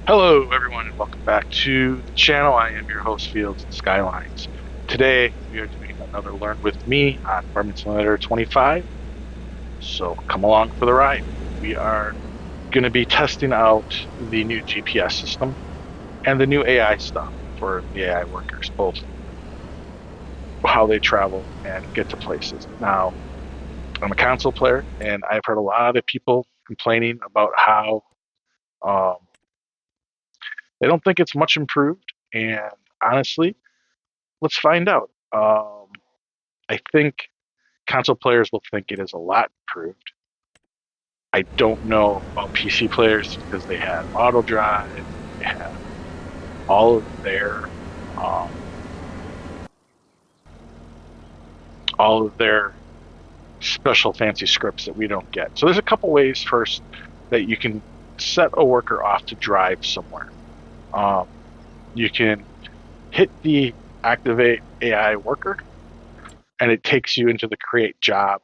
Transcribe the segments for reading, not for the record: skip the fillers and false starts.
Hello, everyone, and welcome back to the channel. I am your host, Fields and Skylines. Today, we are doing another Learn With Me on Farming Simulator 25. So come along for the ride. We are going to be testing out the new GPS system and the new AI stuff for the AI workers, both how they travel and get to places. Now, I'm a console player, and I've heard a lot of people complaining about how um, they don't think it's much improved. And honestly, let's find out. I think console players will think it is a lot improved. I don't know about PC players because they have auto drive, they have all of um, all of their special fancy scripts that we don't get. So there's a couple ways first that you can set a worker off to drive somewhere. Um, you can hit the activate AI worker, and it takes you into the create job.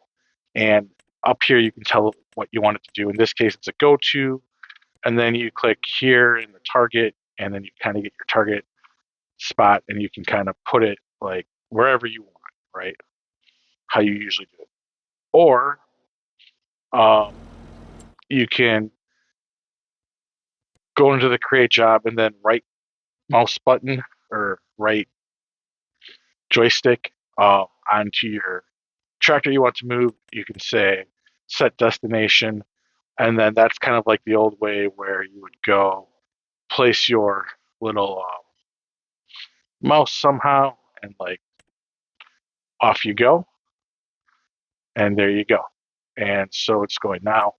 And up here, you can tell what you want it to do. In this case, it's a go to, and then you click here in the target, and then you kind of get your target spot, and you can kind of put it like wherever you want, right? How you usually do it. Or um, you can go into the create job and then right mouse button or right joystick onto your tractor you want to move. You can say set destination, and then that's kind of like the old way where you would go place your little mouse somehow and like off you go, and there you go. And so it's going now.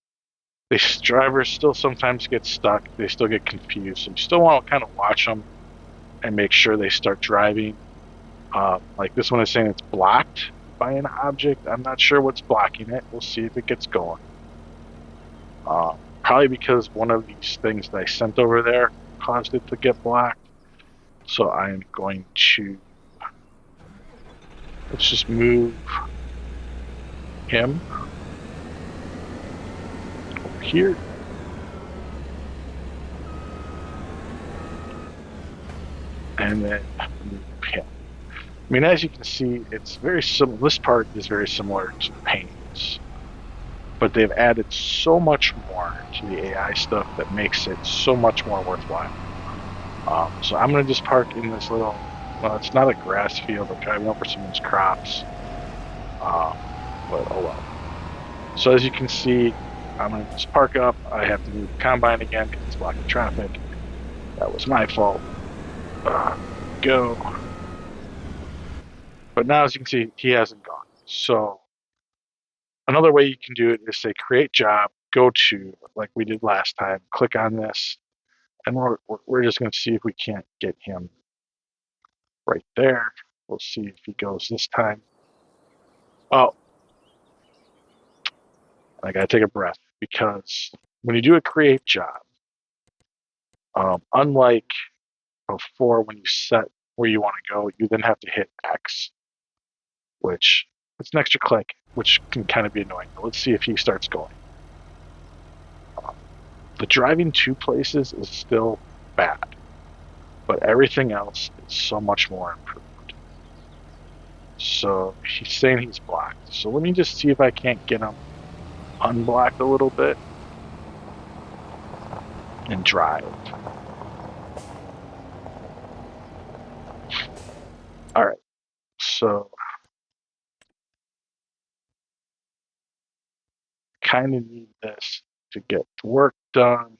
The drivers still sometimes get stuck. They still get confused. So you still want to kind of watch them and make sure they start driving. Like this one is saying it's blocked by an object. I'm not sure what's blocking it. We'll see if it gets going. Probably because one of these things that I sent over there caused it to get blocked. So I'm going to, let's just move him over here. And then move him. I mean, as you can see, it's very similar. This part is very similar to the paintings, but they've added so much more to the AI stuff that makes it so much more worthwhile. So I'm going to just park in this little, well, it's not a grass field. I'm driving over someone's crops, but oh well. So as you can see, I'm going to just park up. I have to move the combine again because it's blocking traffic. That was my fault. Go. But now, as you can see, he hasn't gone. So another way you can do it is say create job, go to, like we did last time, click on this, and we're just going to see if we can't get him right there. We'll see if he goes this time. Oh, I got to take a breath because when you do a create job, unlike before when you set where you want to go, you then have to hit X, which it's an extra click, which can kind of be annoying. But let's see if he starts going. The driving to places is still bad, but everything else is so much more improved. So he's saying he's blocked. So let me just see if I can't get him unblocked a little bit and drive. All right. So kind of need this to get work done.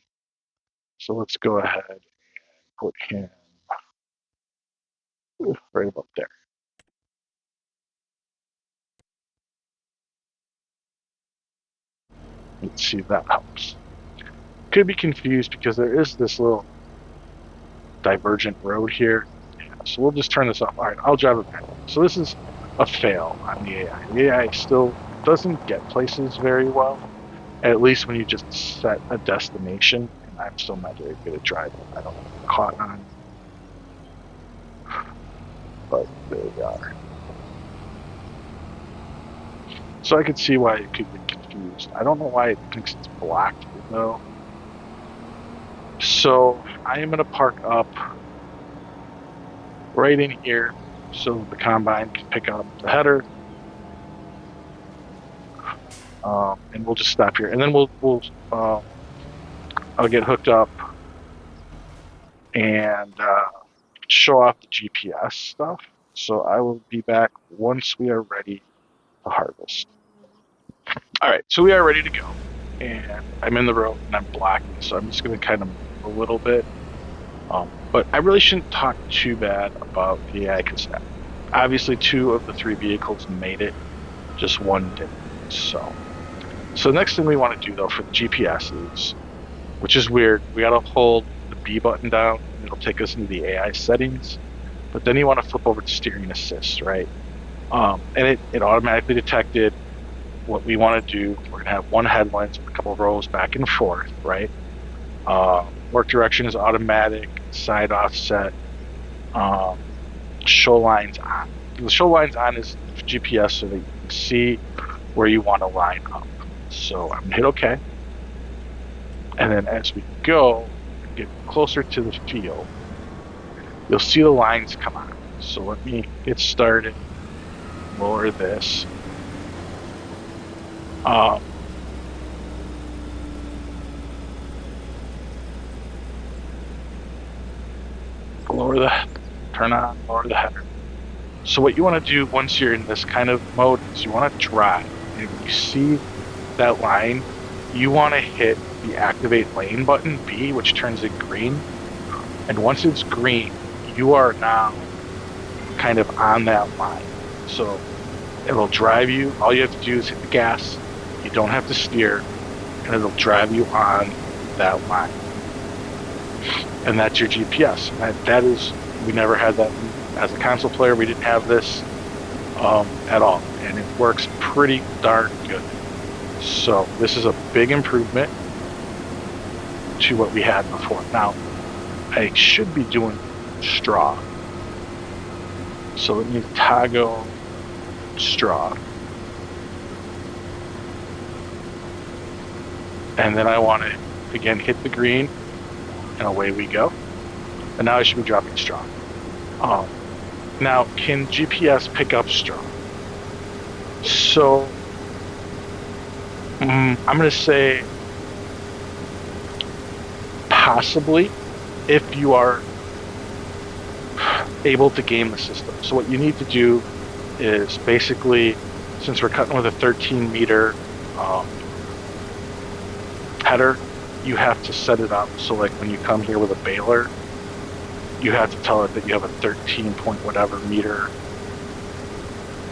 So let's go ahead and put him right about there. Let's see if that helps. Could be confused because there is this little divergent road here. So we'll just turn this off. All right, I'll drive it back. So this is a fail on the AI. The AI still doesn't get places very well, at least when you just set a destination. And I'm still not very good at driving. I don't get caught on. But there we are. So I could see why it could get confused. I don't know why it thinks it's blocked though. So I am going to park up right in here so that the combine can pick up the header. And we'll just stop here, and then I'll get hooked up and show off the GPS stuff. So I will be back once we are ready to harvest. All right, so we are ready to go, and I'm in the road and I'm blocking, so I'm just going to kind of move a little bit. But I really shouldn't talk too bad about the AI because obviously 2 of the 3 vehicles made it, just one didn't. So the next thing we want to do though for the GPS is, which is weird, we got to hold the B button down and it'll take us into the AI settings. But then you want to flip over to steering assist, right? And it automatically detected what we want to do. We're going to have one headlines with a couple of rows back and forth, right? Work direction is automatic, side offset, show lines on. The show lines on is GPS so that you can see where you want to line up. So I'm gonna hit OK. And then as we go and get closer to the field, you'll see the lines come on. So let me get started, lower this. Turn on, lower the header. So what you want to do once you're in this kind of mode is you want to drive. And when you see that line, you want to hit the activate lane button, B, which turns it green. And once it's green, you are now kind of on that line. So it'll drive you. All you have to do is hit the gas. You don't have to steer, and it'll drive you on that line. And that's your GPS. And that is, we never had that as a console player. We didn't have this at all, and it works pretty darn good. So this is a big improvement to what we had before. Now, I should be doing straw. So let me toggle straw. And then I want to, again, hit the green, and away we go. And now I should be dropping straw. Now, can GPS pick up straw? So I'm going to say possibly if you are able to game the system. So what you need to do is basically, since we're cutting with a 13-meter header, you have to set it up so like when you come here with a baler, you have to tell it that you have a 13 point whatever meter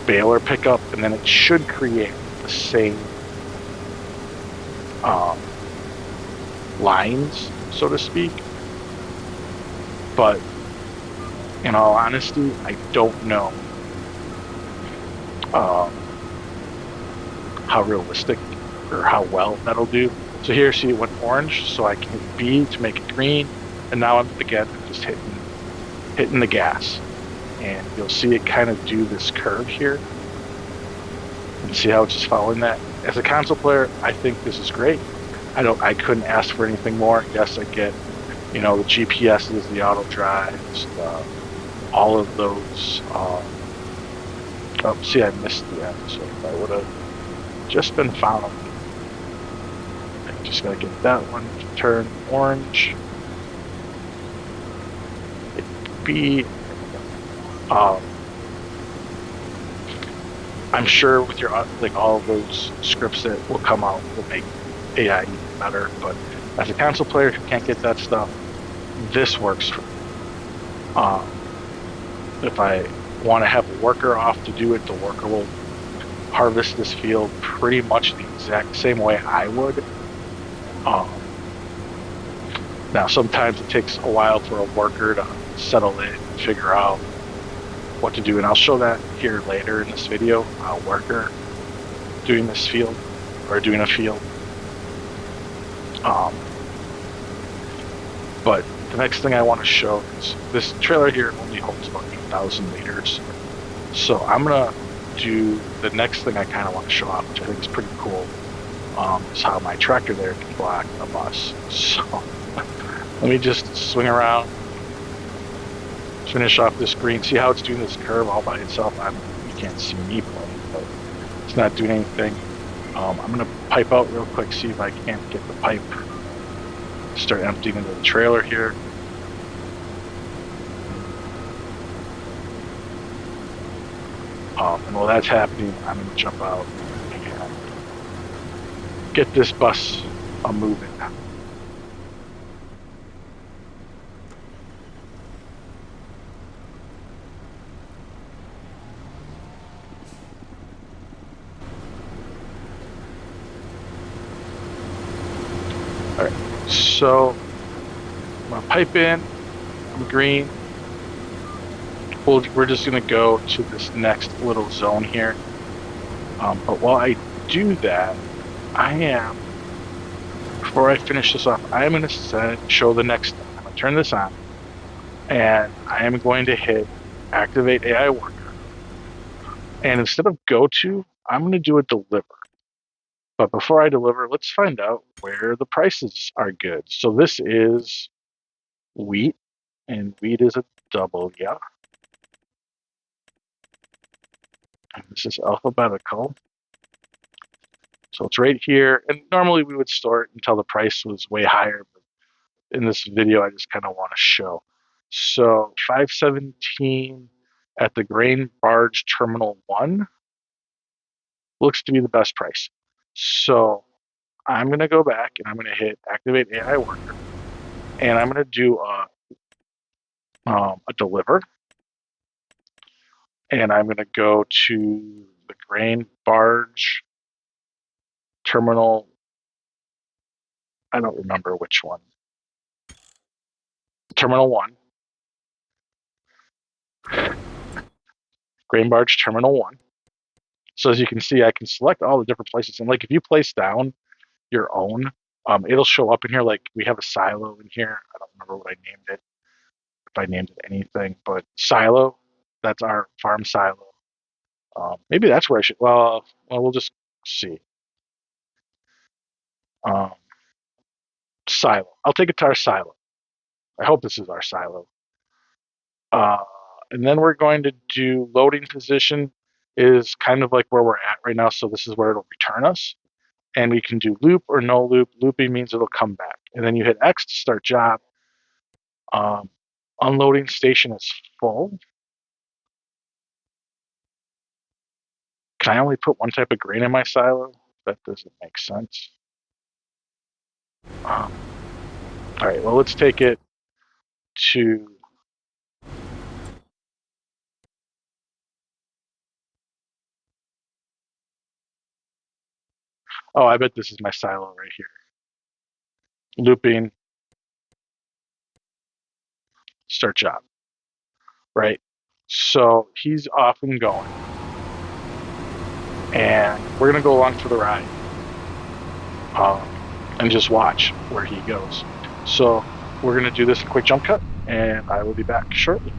baler pickup, and then it should create the same lines, so to speak. But in all honesty, I don't know how realistic or how well that'll do. So here, see, it went orange, so I can hit B to make it green, and now I'm again just hitting the gas, and you'll see it kind of do this curve here, and see how it's just following that. As a console player, I think this is great. I couldn't ask for anything more. Yes, I get, the GPSs, the auto drives, all of those. Oh, see, I missed the end. So if I would have just been following, I'm just gonna get that one to turn orange. It'd be, I'm sure with your all of those scripts that will come out will make AI even better. But as a console player who can't get that stuff, this works for me. If I want to have a worker off to do it, the worker will harvest this field pretty much the exact same way I would. Now, sometimes it takes a while for a worker to settle in and figure out what to do, and I'll show that here later in this video, a worker doing this field, or doing a field. But the next thing I want to show is this trailer here only holds about 8,000 liters. So I'm going to do the next thing I kind of want to show off, which I think is pretty cool, is how my tractor there can block a bus. So Let me just swing around, finish off this green. See how it's doing this curve all by itself? You can't see me playing, but it's not doing anything. I'm gonna pipe out real quick, see if I can't get the pipe. Start emptying into the trailer here. And while that's happening, I'm gonna jump out and get this bus moving. All right, so I'm gonna pipe in. I'm green. We're just gonna go to this next little zone here. But while I do that, before I finish this off, I am gonna show the next thing. I'm gonna turn this on, and I am going to hit activate AI worker. And instead of go to, I'm gonna do a deliver. But before I deliver, let's find out where the prices are good. So this is wheat, and wheat is a double, yeah. And this is alphabetical. So it's right here. And normally we would store it until the price was way higher. But in this video, I just kind of want to show. So 517 at the grain barge terminal 1 looks to be the best price. So I'm going to go back and I'm going to hit activate AI worker. And I'm going to do a deliver. And I'm going to go to the grain barge terminal. I don't remember which one. Terminal 1. Grain barge terminal 1. So as you can see, I can select all the different places. And like if you place down your own, it'll show up in here. Like we have a silo in here. I don't remember what I named it, if I named it anything, but silo, that's our farm silo. Maybe that's where I should, well, we'll just see. Silo. I'll take it to our silo. I hope this is our silo. And then we're going to do loading position is kind of like where we're at right now. So this is where it'll return us. And we can do loop or no loop. Looping means it'll come back. And then you hit X to start job. Unloading station is full. Can I only put one type of grain in my silo? That doesn't make sense. All right, well, let's take it to... Oh, I bet this is my silo right here. Looping, start job, right? So he's off and going. And we're gonna go along for the ride and just watch where he goes. So we're gonna do this quick jump cut and I will be back shortly.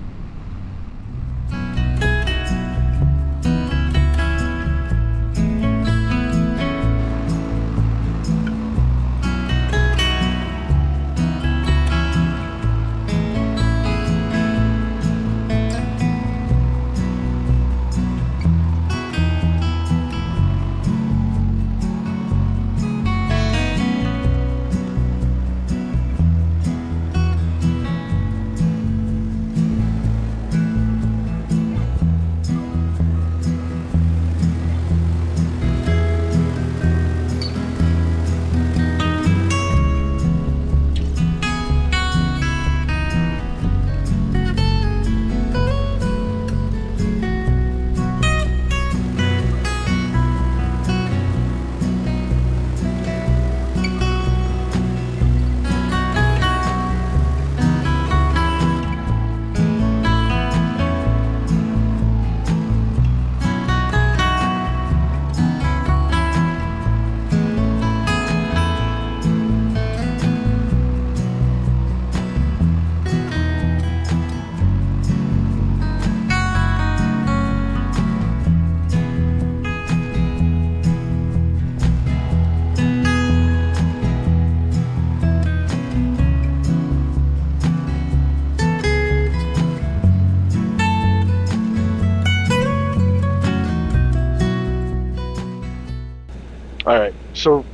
All right, so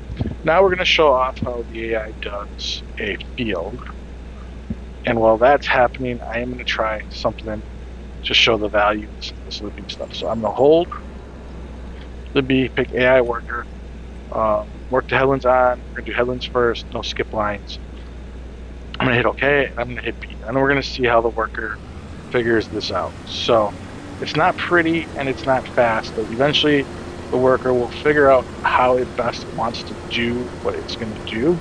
now we're going to show off how the AI does a field. And while that's happening, I am going to try something to show the value of this looping stuff. So I'm going to hold the B, pick AI worker, work the headlands on. We're going to do headlands first, no skip lines. I'm going to hit OK, and I'm going to hit B. And then we're going to see how the worker figures this out. So it's not pretty and it's not fast, but eventually the worker will figure out how it best wants to do what it's going to do,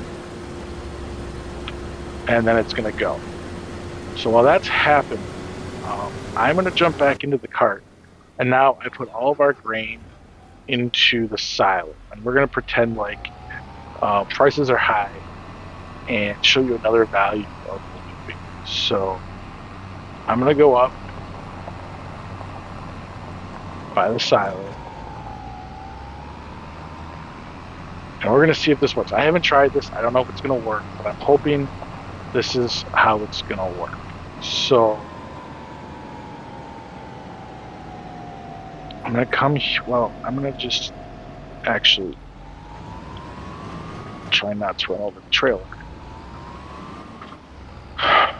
and then it's going to go. So while that's happening, I'm going to jump back into the cart, and now I put all of our grain into the silo, and we're going to pretend like prices are high and show you another value of the looping. So I'm going to go up by the silo, and we're going to see if this works. I haven't tried this. I don't know if it's going to work, but I'm hoping this is how it's going to work. So I'm going to come, well, I'm going to just actually try not to run over the trailer. I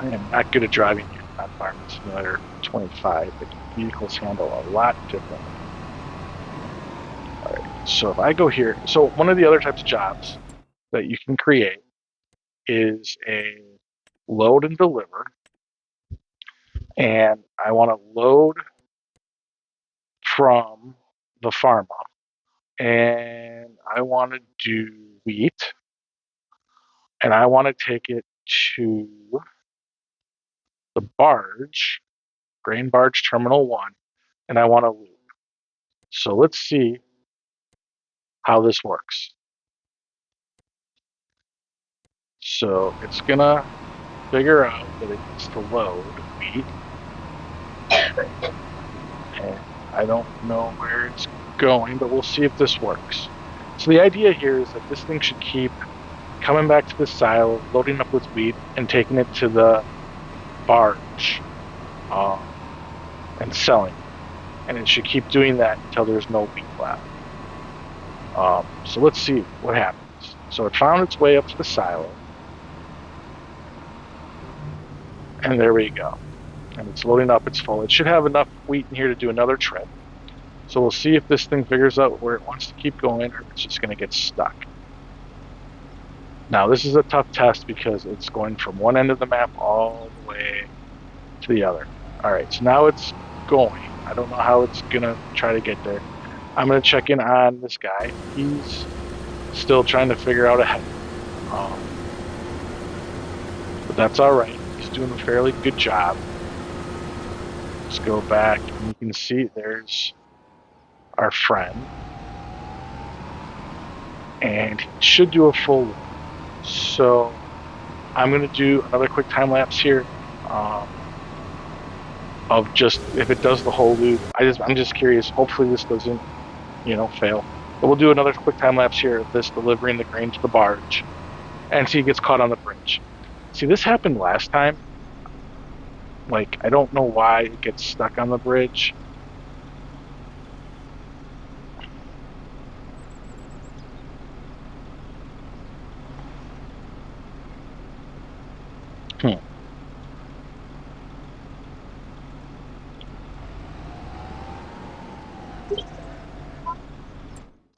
am not good at driving here on Farming Simulator 25. The vehicles handle a lot differently. All right, so if I go here, so one of the other types of jobs that you can create is a load and deliver. And I want to load from the farm up, and I want to do wheat, and I want to take it to the barge, grain barge terminal 1, and I want to loop. So let's see how this works. So it's gonna figure out that it needs to load wheat, and I don't know where it's going, but we'll see if this works. So the idea here is that this thing should keep coming back to the silo, loading up with wheat, and taking it to the barge and selling it. And it should keep doing that until there's no wheat left. So let's see what happens. So it found its way up to the silo, and there we go. And it's loading up, it's full. It should have enough wheat in here to do another trip. So we'll see if this thing figures out where it wants to keep going, or if it's just going to get stuck. Now, this is a tough test because it's going from one end of the map all the way to the other. All right, so now it's going. I don't know how it's going to try to get there. I'm going to check in on this guy. He's still trying to figure out a head. But that's all right. He's doing a fairly good job. Let's go back, and you can see there's our friend. And he should do a full loop. So I'm going to do another quick time lapse here of just if it does the whole loop. I'm just curious. Hopefully this doesn't, fail. But we'll do another quick time lapse here of this delivering the grain to the barge, and see, he gets caught on the bridge. See, this happened last time. Like, I don't know why it gets stuck on the bridge.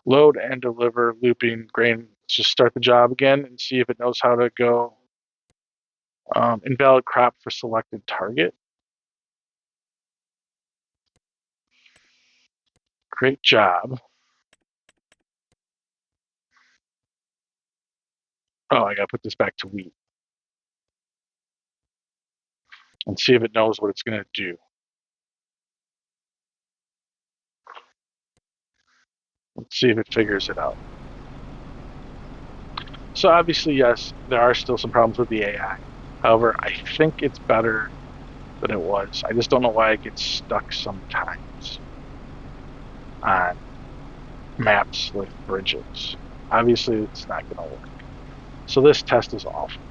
Load and deliver looping grain. Let's just start the job again and see if it knows how to go. Invalid crop for selected target. Great job. Oh, I gotta put this back to wheat and see if it knows what it's gonna do. Let's see if it figures it out. So obviously, yes, there are still some problems with the AI. However, I think it's better than it was. I just don't know why it gets stuck sometimes on maps with bridges. Obviously, it's not gonna work. So this test is awful.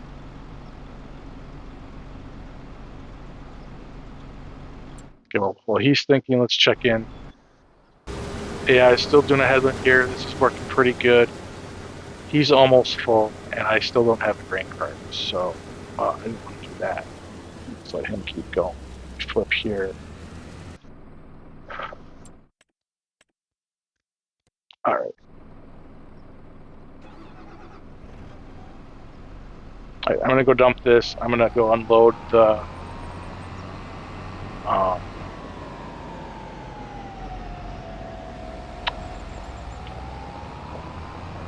Okay, well, while he's thinking, let's check in. Yeah, I'm still doing a headland here. This is working pretty good. He's almost full, and I still don't have a grain cart, so I didn't want to do that. Let's let him keep going. Flip here. All right. All right, I'm gonna go dump this. I'm gonna go unload the. Um,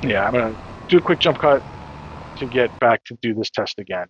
yeah, I'm gonna do a quick jump cut to get back to do this test again.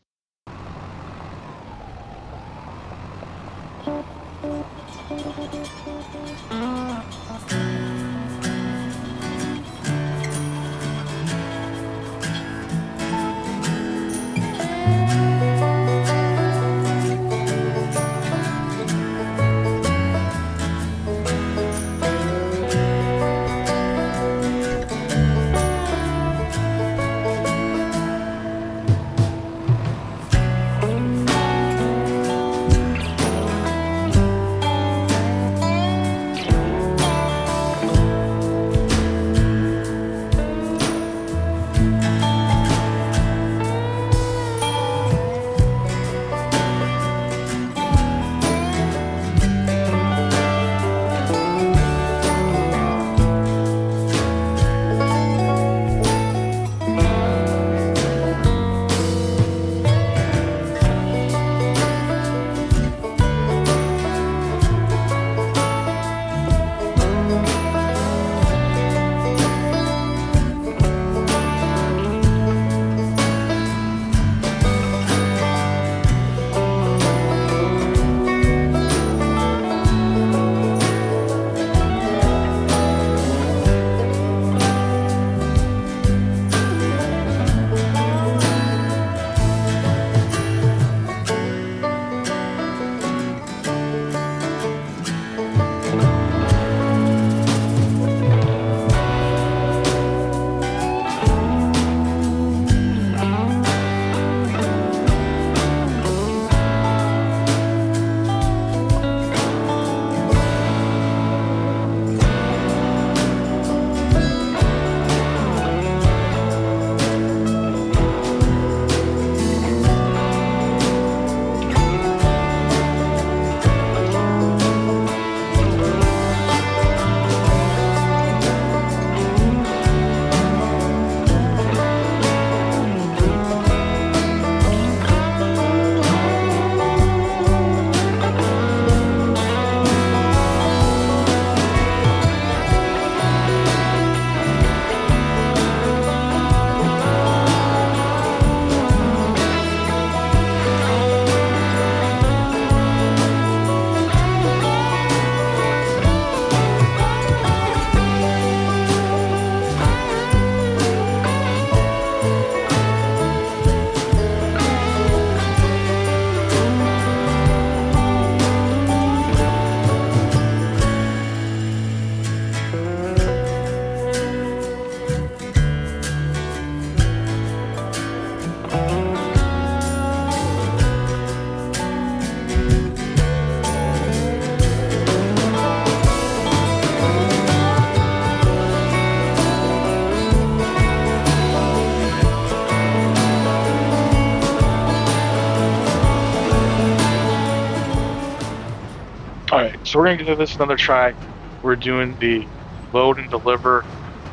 All right, so we're gonna give this another try. We're doing the load and deliver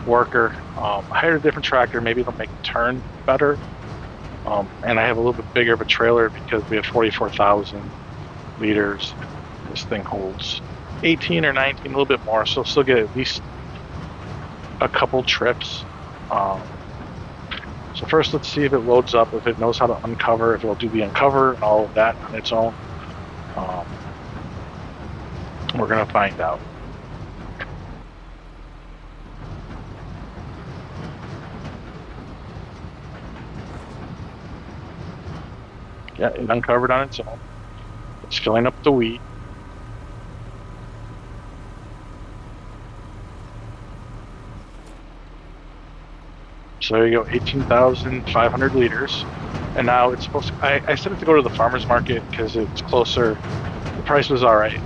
worker. I hired a different tractor. Maybe it'll make the turn better. And I have a little bit bigger of a trailer because we have 44,000 liters. This thing holds 18 or 19, a little bit more. So still get at least a couple trips. So first, let's see if it loads up, if it knows how to uncover, if it'll do the uncover and all of that on its own. We're gonna find out. Yeah, it uncovered on its own. It's filling up the wheat. So there you go, 18,500 liters. And now it's supposed to, I set it to go to the farmer's market because it's closer. The price was all right.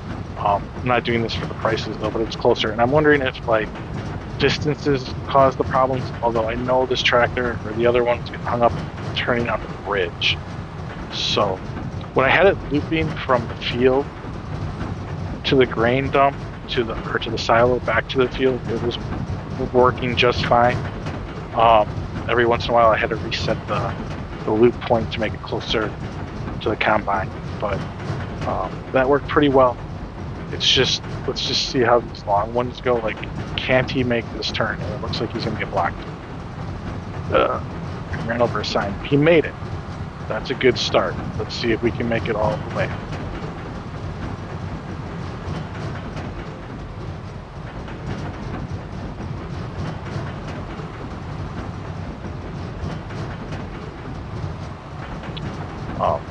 I'm not doing this for the prices though, but it's closer. And I'm wondering if like distances cause the problems, although I know this tractor or the other one's getting hung up turning on the bridge. So when I had it looping from the field to the grain dump to the silo back to the field, it was working just fine. Every once in a while I had to reset the loop point to make it closer to the combine, but that worked pretty well. It's just, let's just see how these long ones go. Like, can't he make this turn? And it looks like he's gonna get blocked. Ran over a sign. He made it. That's a good start. Let's see if we can make it all the way.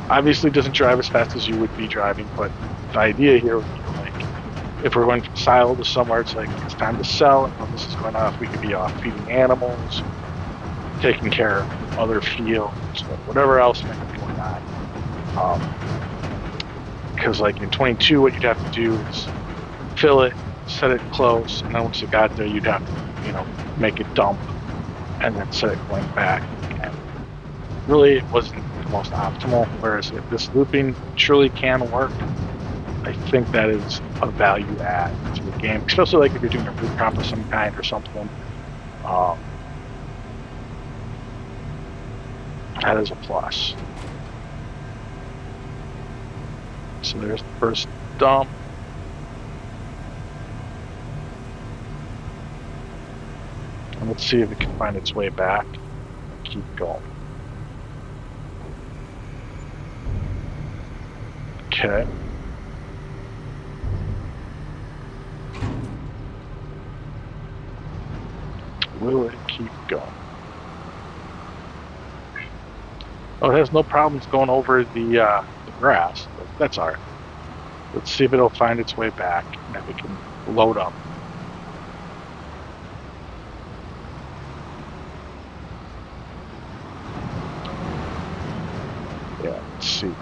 Obviously doesn't drive as fast as you would be driving, but the idea here would be like, if we're going from silo to somewhere, it's like, it's time to sell, and when this is going off, we could be off feeding animals, taking care of other fields, whatever else might be going on. Because like in 22, what you'd have to do is fill it, set it close, and then once you got there, you'd have to, make it dump, and then set it going back. And really, it wasn't the most optimal, whereas if this looping truly can work, I think that is a value add to the game, especially like if you're doing a root crop of some kind or something. That is a plus. So there's the first dump. And let's see if it can find its way back. Keep going. Okay. Will it keep going? Oh, it has no problems going over the grass. That's all right. Let's see if it'll find its way back and then we can load up. Yeah, let's see.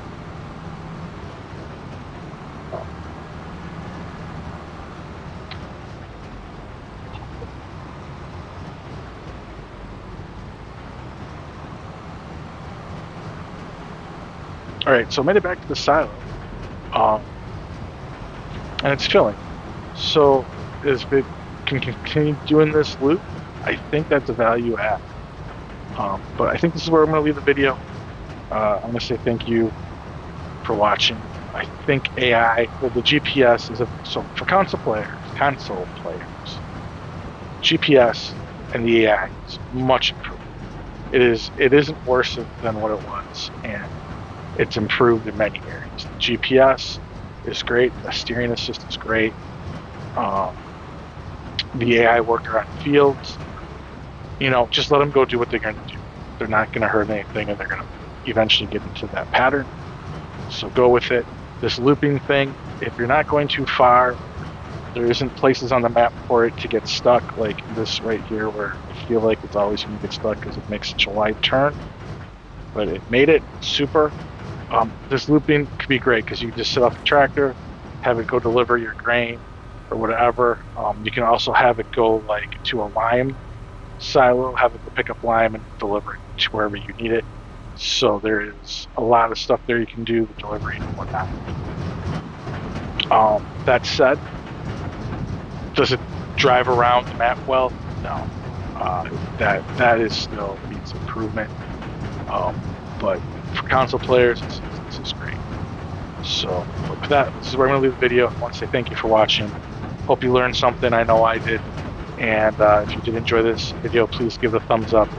All right, so I made it back to the silo, and it's filling. So as it can continue doing this loop, I think that's a value add. But I think this is where I'm going to leave the video. I'm going to say thank you for watching. I think AI, well, the GPS is so for console players, GPS and the AI is much improved. It isn't worse than what it was, and it's improved in many areas. The GPS is great. The steering assist is great. The AI worker on fields, just let them go do what they're going to do. They're not going to hurt anything, and they're going to eventually get into that pattern. So go with it. This looping thing, if you're not going too far, there isn't places on the map for it to get stuck, like this right here, where I feel like it's always going to get stuck because it makes such a wide turn. But it made it super. This looping could be great because you can just sit off the tractor, have it go deliver your grain or whatever. You can also have it go like to a lime silo, have it go pick up lime and deliver it to wherever you need it. So there is a lot of stuff there you can do with delivery and whatnot. That said, does it drive around the map well? No. That is still needs improvement. But for console players, this is great. So with that, this is where I'm going to leave the video. I want to say thank you for watching. Hope you learned something. I know I did. And if you did enjoy this video, please give it a thumbs up.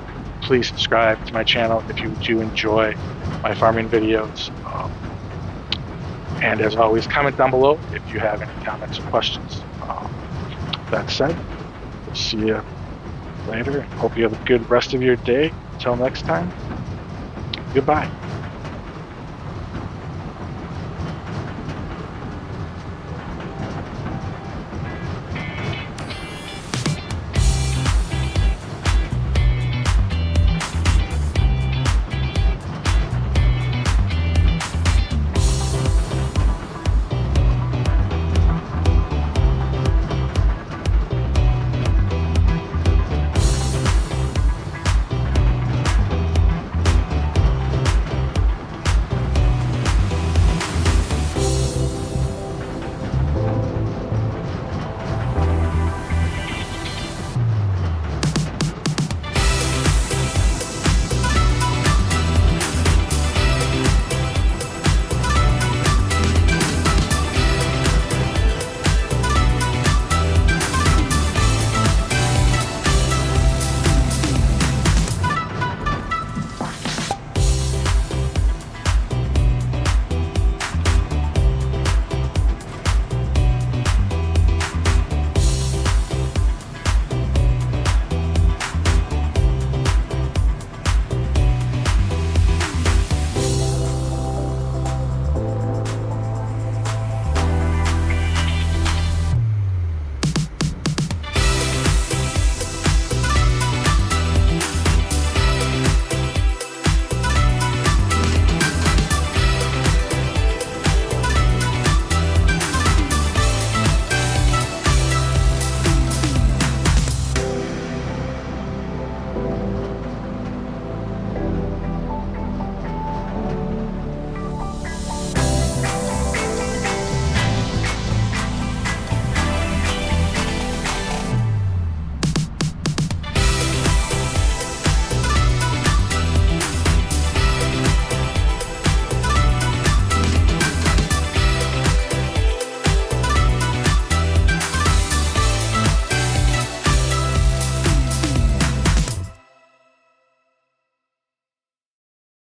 Please subscribe to my channel if you do enjoy my farming videos. And as always, comment down below if you have any comments or questions. That said, we'll see you later. Hope you have a good rest of your day. Until next time, goodbye.